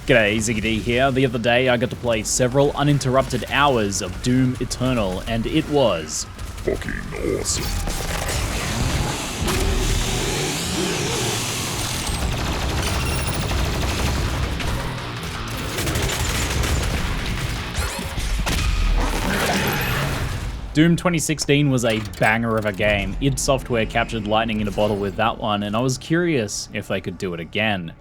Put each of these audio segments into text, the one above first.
G'day, ZiggyD here. The other day I got to play several uninterrupted hours of Doom Eternal, and it was fucking awesome. Doom 2016 was a banger of a game. id Software captured lightning in a bottle with that one, and I was curious if they could do it again.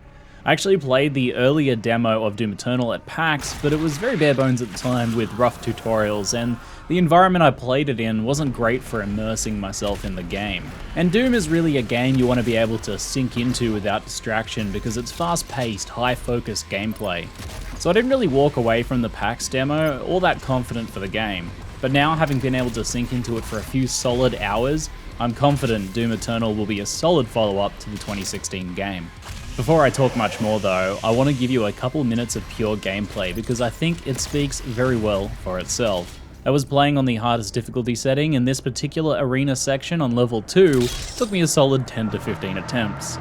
I actually played the earlier demo of Doom Eternal at PAX, but it was very bare bones at the time with rough tutorials, and the environment I played it in wasn't great for immersing myself in the game. And Doom is really a game you want to be able to sink into without distraction because it's fast-paced, high-focused gameplay. So I didn't really walk away from the PAX demo all that confident for the game. But now, having been able to sink into it for a few solid hours, I'm confident Doom Eternal will be a solid follow-up to the 2016 game. Before I talk much more though, I want to give you a couple minutes of pure gameplay because I think it speaks very well for itself. I was playing on the hardest difficulty setting, and this particular arena section on level 2 took me a solid 10 to 15 attempts.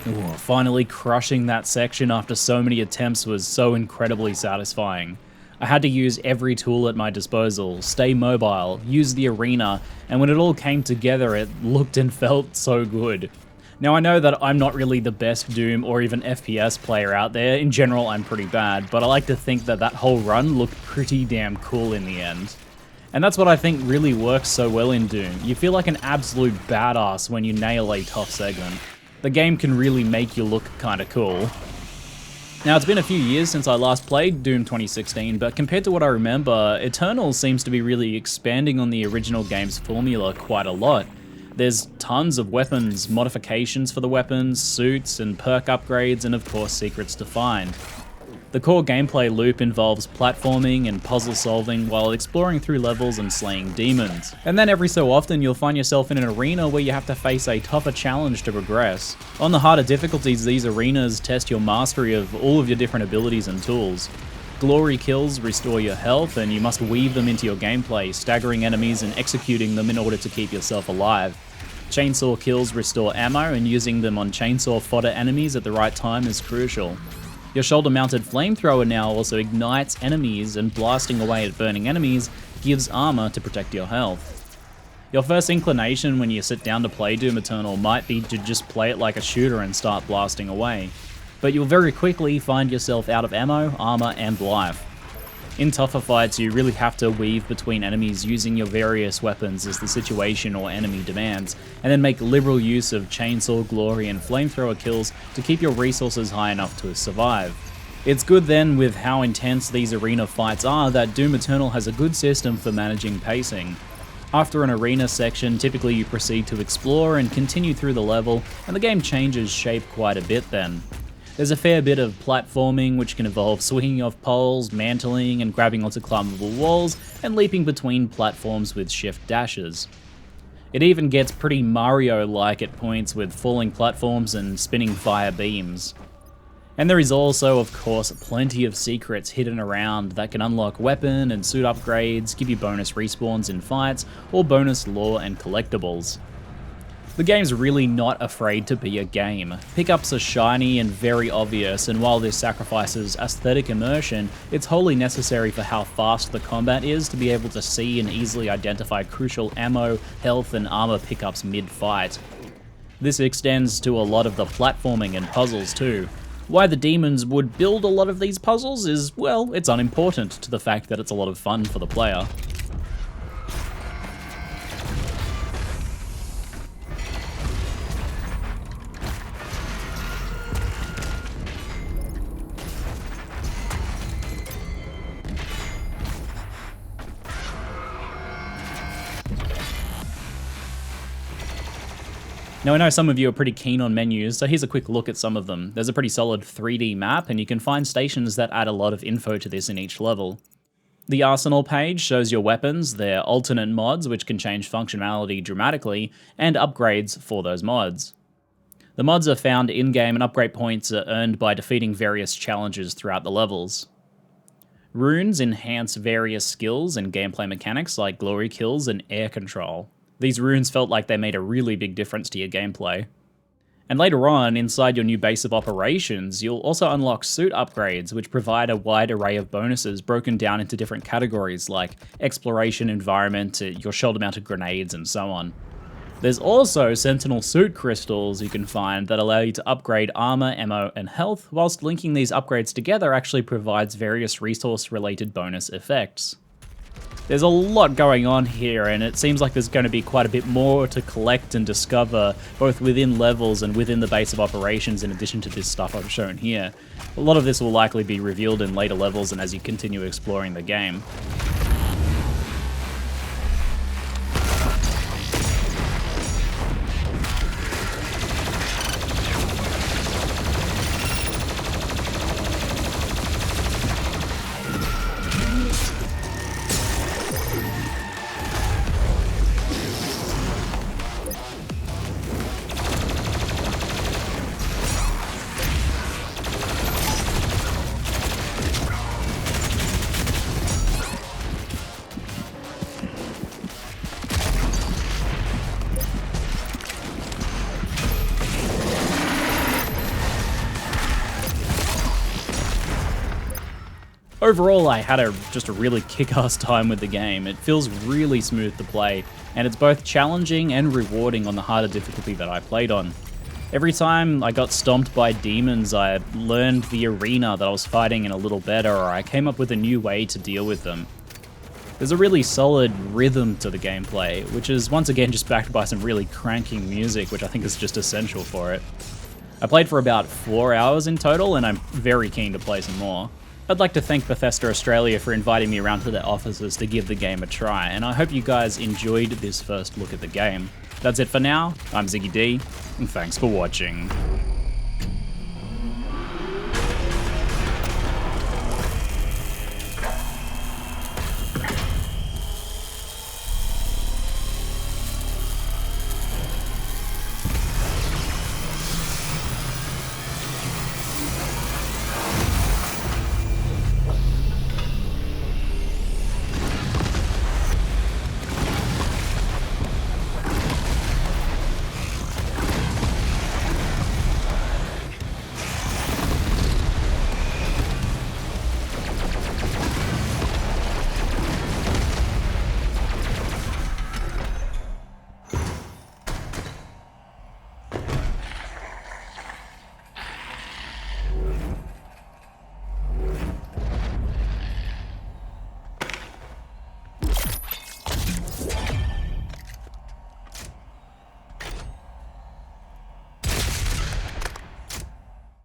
Ooh, finally crushing that section after so many attempts was so incredibly satisfying. I had to use every tool at my disposal, stay mobile, use the arena, and when it all came together it looked and felt so good. Now I know that I'm not really the best Doom or even FPS player out there, in general I'm pretty bad, but I like to think that that whole run looked pretty damn cool in the end. And that's what I think really works so well in Doom. You feel like an absolute badass when you nail a tough segment. The game can really make you look kinda cool. Now, it's been a few years since I last played Doom 2016, but compared to what I remember, Eternal seems to be really expanding on the original game's formula quite a lot. There's tons of weapons, modifications for the weapons, suits, and perk upgrades, and of course secrets to find. The core gameplay loop involves platforming and puzzle solving while exploring through levels and slaying demons. And then every so often you'll find yourself in an arena where you have to face a tougher challenge to progress. On the harder difficulties, these arenas test your mastery of all of your different abilities and tools. Glory kills restore your health, and you must weave them into your gameplay, staggering enemies and executing them in order to keep yourself alive. Chainsaw kills restore ammo, and using them on chainsaw fodder enemies at the right time is crucial. Your shoulder-mounted flamethrower now also ignites enemies, and blasting away at burning enemies gives armor to protect your health. Your first inclination when you sit down to play Doom Eternal might be to just play it like a shooter and start blasting away, but you'll very quickly find yourself out of ammo, armor, and life. In tougher fights, you really have to weave between enemies using your various weapons as the situation or enemy demands, and then make liberal use of chainsaw, glory, and flamethrower kills to keep your resources high enough to survive. It's good then, with how intense these arena fights are, that Doom Eternal has a good system for managing pacing. After an arena section, typically you proceed to explore and continue through the level, and the game changes shape quite a bit then. There's a fair bit of platforming, which can involve swinging off poles, mantling, and grabbing onto climbable walls, and leaping between platforms with shift dashes. It even gets pretty Mario-like at points with falling platforms and spinning fire beams. And there is also, of course, plenty of secrets hidden around that can unlock weapon and suit upgrades, give you bonus respawns in fights, or bonus lore and collectibles. The game's really not afraid to be a game. Pickups are shiny and very obvious, and while this sacrifices aesthetic immersion, it's wholly necessary for how fast the combat is to be able to see and easily identify crucial ammo, health, and armor pickups mid-fight. This extends to a lot of the platforming and puzzles too. Why the demons would build a lot of these puzzles is, well, it's unimportant to the fact that it's a lot of fun for the player. Now I know some of you are pretty keen on menus, so here's a quick look at some of them. There's a pretty solid 3D map, and you can find stations that add a lot of info to this in each level. The arsenal page shows your weapons, their alternate mods which can change functionality dramatically, and upgrades for those mods. The mods are found in-game, and upgrade points are earned by defeating various challenges throughout the levels. Runes enhance various skills and gameplay mechanics like glory kills and air control. These runes felt like they made a really big difference to your gameplay. And later on, inside your new base of operations, you'll also unlock suit upgrades, which provide a wide array of bonuses broken down into different categories like exploration, environment, your shoulder-mounted grenades, and so on. There's also Sentinel suit crystals you can find that allow you to upgrade armor, ammo, and health, whilst linking these upgrades together actually provides various resource-related bonus effects. There's a lot going on here, and it seems like there's going to be quite a bit more to collect and discover, both within levels and within the base of operations in addition to this stuff I've shown here. A lot of this will likely be revealed in later levels and as you continue exploring the game. Overall, I had just a really kick-ass time with the game. It feels really smooth to play, and it's both challenging and rewarding on the harder difficulty that I played on. Every time I got stomped by demons, I learned the arena that I was fighting in a little better, or I came up with a new way to deal with them. There's a really solid rhythm to the gameplay, which is once again just backed by some really cranking music, which I think is just essential for it. I played for about 4 hours in total, and I'm very keen to play some more. I'd like to thank Bethesda Australia for inviting me around to their offices to give the game a try, and I hope you guys enjoyed this first look at the game. That's it for now. I'm ZiggyD, and thanks for watching.